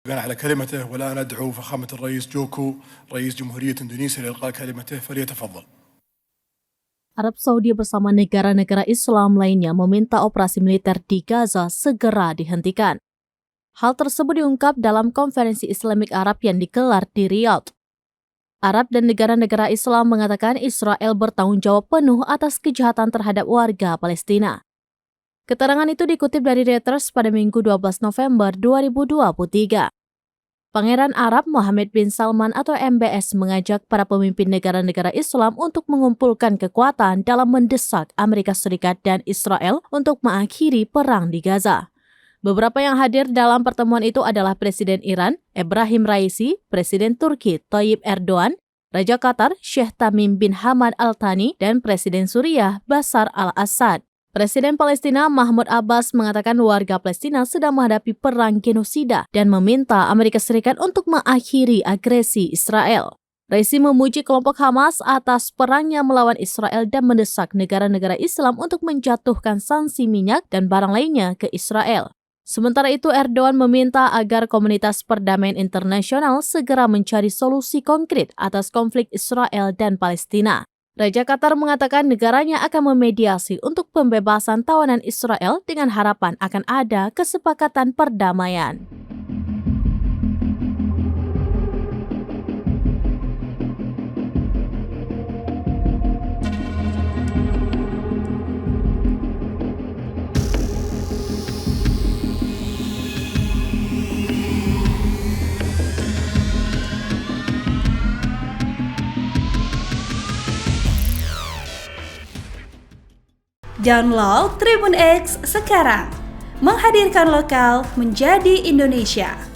على كلمته، والآن أدعو فخامة الرئيس جوكو رئيس جمهورية إندونيسيا لإلقاء كلمته فليتفضل. Arab Saudi bersama negara-negara Islam lainnya meminta operasi militer di Gaza segera dihentikan. Hal tersebut diungkap dalam konferensi Islamic Arab yang digelar di Riyadh. Arab dan negara-negara Islam mengatakan Israel bertanggung jawab penuh atas kejahatan terhadap warga Palestina. Keterangan itu dikutip dari Reuters pada Minggu 12 November 2023. Pangeran Arab Mohammed bin Salman atau MBS mengajak para pemimpin negara-negara Islam untuk mengumpulkan kekuatan dalam mendesak Amerika Serikat dan Israel untuk mengakhiri perang di Gaza. Beberapa yang hadir dalam pertemuan itu adalah Presiden Iran, Ebrahim Raisi, Presiden Turki, Tayyip Erdogan, Raja Qatar, Sheikh Tamim bin Hamad Al Thani, dan Presiden Suriah, Bashar al-Assad. Presiden Palestina Mahmud Abbas mengatakan warga Palestina sedang menghadapi perang genosida dan meminta Amerika Serikat untuk mengakhiri agresi Israel. Raisi memuji kelompok Hamas atas perangnya melawan Israel dan mendesak negara-negara Islam untuk menjatuhkan sanksi minyak dan barang lainnya ke Israel. Sementara itu, Erdogan meminta agar komunitas perdamaian internasional segera mencari solusi konkret atas konflik Israel dan Palestina. Raja Qatar mengatakan negaranya akan memediasi untuk pembebasan tawanan Israel dengan harapan akan ada kesepakatan perdamaian. Download Tribun X sekarang, menghadirkan lokal menjadi Indonesia.